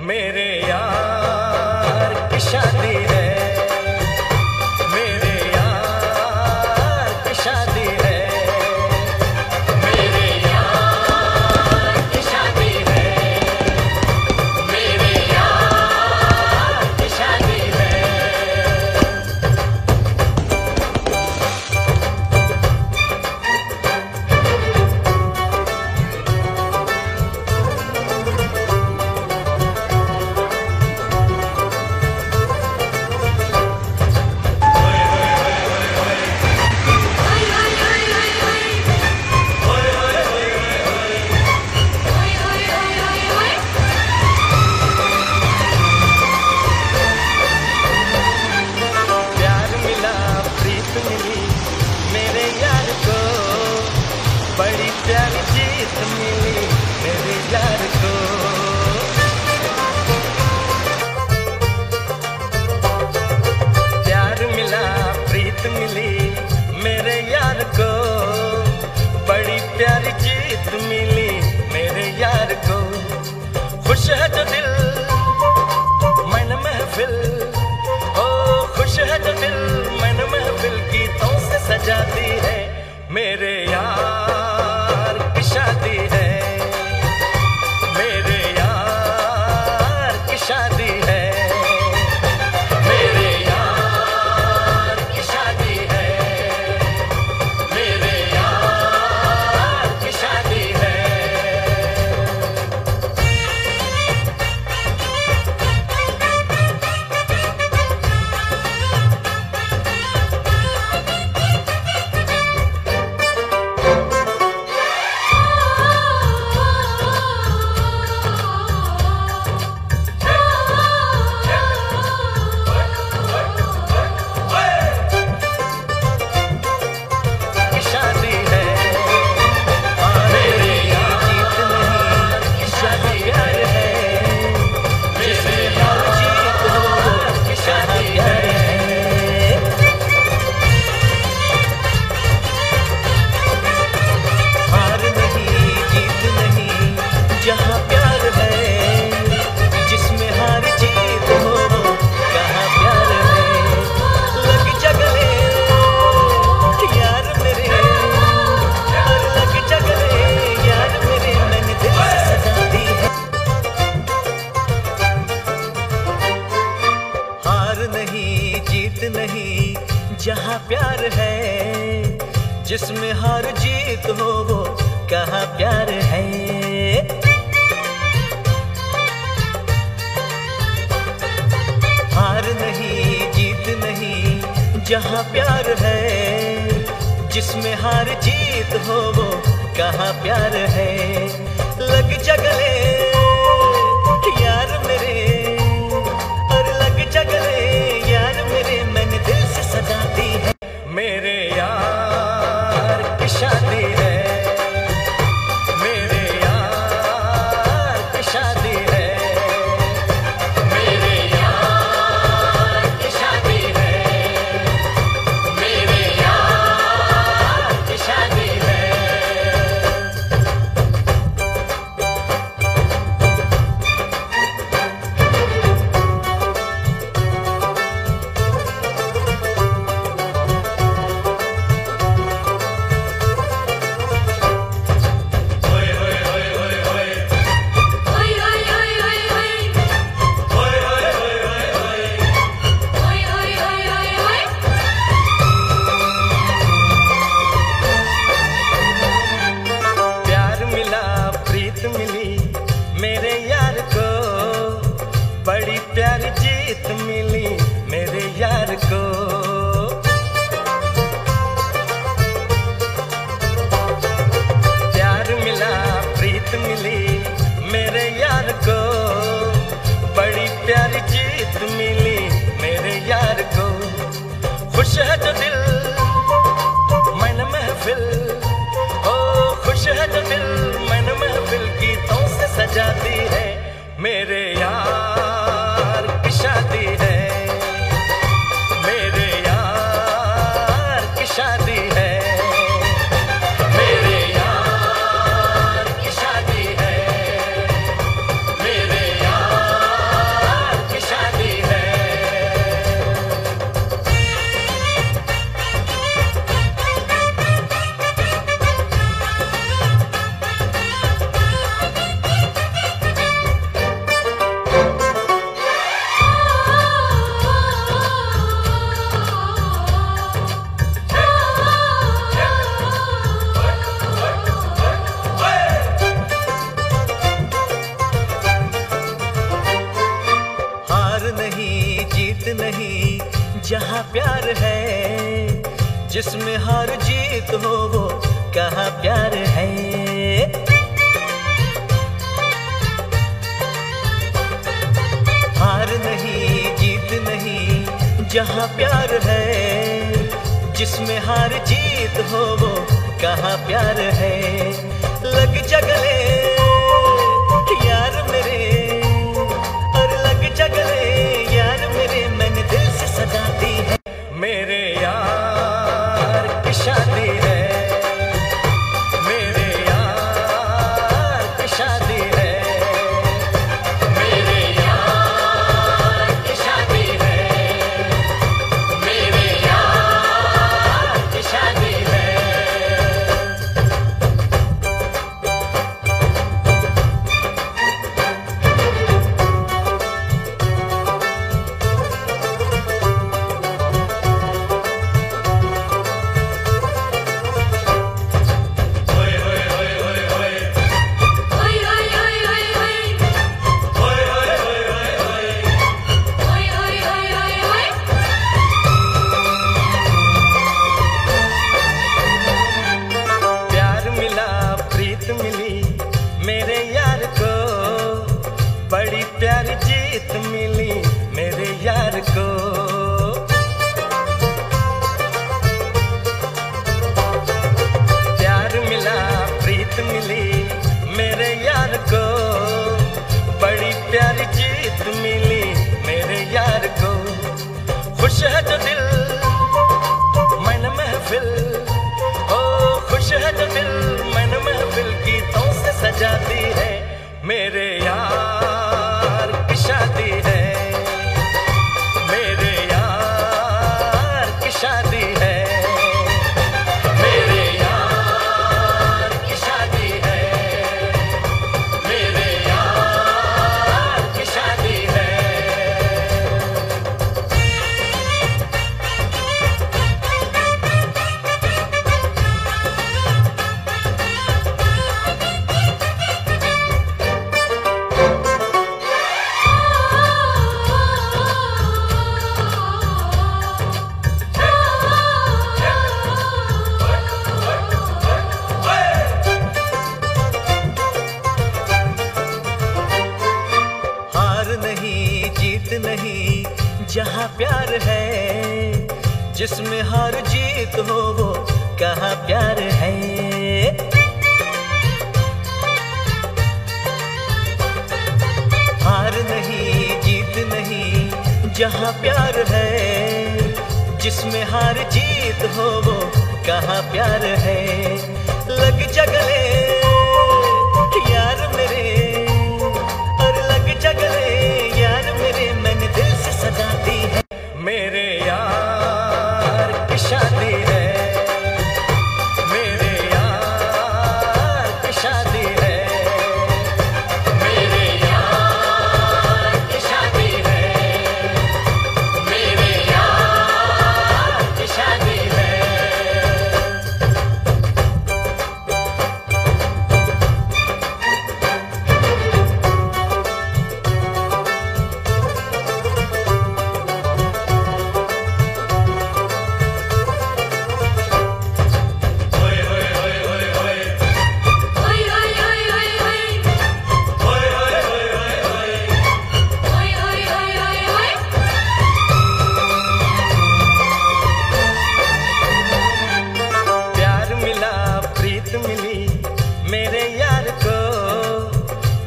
मेरे यार की शादी है, मेरे यार की शादी है, मेरे यार की शादी है, मेरे यार की शादी है। बड़ी प्यारी जीत मिली मेरे यार को, प्यार मिला प्रीत मिली मेरे यार को, बड़ी प्यारी जीत मिली मेरे यार को। खुश है जो दिल मन महफिल, ओ खुश है जो दिल मन महफिल गीतों से सजाती है, मेरे यार की शादी है, मेरे यार की शादी है, मेरे यार की शादी है, मेरे यार की शादी है। जहाँ प्यार है जिसमें हार जीत हो, कहाँ प्यार है लग जगले यार मेरे, और लग जगले यार मेरे मैंने दिल से सजा दी है। हार नहीं जीत नहीं जहाँ प्यार है, जिसमें हार जीत हो वो कहाँ प्यार है। हार नहीं जीत नहीं जहाँ प्यार है, जिसमें हार जीत हो वो कहाँ प्यार है। लग जगले यार मेरे, और लग जगले यार मेरे मैंने दिल से सजा दी है, मेरे यार की शादी है, मेरे यार की शादी है, मेरे यार की शादी है, मेरे यार की शादी है। मिली मेरे यार को, बड़ी प्यारी जीत मिली मेरे यार को। प्यार मिला प्रीत मिली मेरे यार को, बड़ी प्यारी जीत मिली मेरे यार को। खुश है जो दिल मन महफिल, ओ खुश है जो दिल मन महफिल गीतों से सजाती है, मेरे यार की शादी है, मेरे यार की शादी है, मेरे यार की शादी है, मेरे यार प्यार है, जिसमें हार जीत हो वो कहाँ प्यार है। हार नहीं जीत नहीं जहाँ प्यार है, जिसमें हार जीत हो वो कहाँ प्यार है। लग जा गले यार मेरे, और लग जा गले यार मेरे, मैंने दिल से सजा दी है। मेरे यार की शादी है, मेरे यार की शादी है, मेरे यार की शादी है, मेरे यार की शादी है। मेरे यार को बड़ी प्यारी जीत मिली, मेरे यार को। प्यार मिला प्रीत मिली, मेरे यार को बड़ी प्यारी जीत मिली, मेरे यार को। खुश है जो दिल मन महफिल, ओ खुश है जो दिल मन महफिल, गीतों से सजाती है। मेरे यार की शादी है, मेरे यार की शादी है, मेरे यार की शादी है, मेरे यार की शादी है। जीत नहीं जहाँ प्यार है, जिसमें हार जीत हो वो कहाँ प्यार है। हार नहीं जीत नहीं जहाँ प्यार है, जिसमें हार जीत हो वो कहाँ प्यार है। लग जा गले यार मेरे, और लग जा गले यार मेरे, मैंने दिल से सजा दी है। मेरे यार की शादी है, मेरे यार की शादी है, मेरे यार की शादी है, मेरे यार की शादी है। मेरे यार को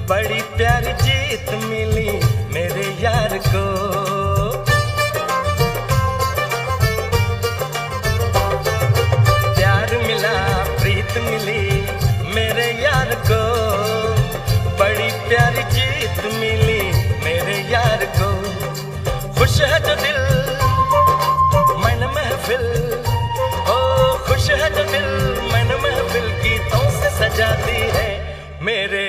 बड़ी प्यारी जीत मिली, मेरे यार को। प्यार मिला प्रीत मिली, मेरे यार को बड़ी प्यारी जीत मिली, मेरे यार को। खुश है जो दिल मन महफिल, ओ खुश है जो दिल मन महफिल, गीतों से सजाती है। मेरे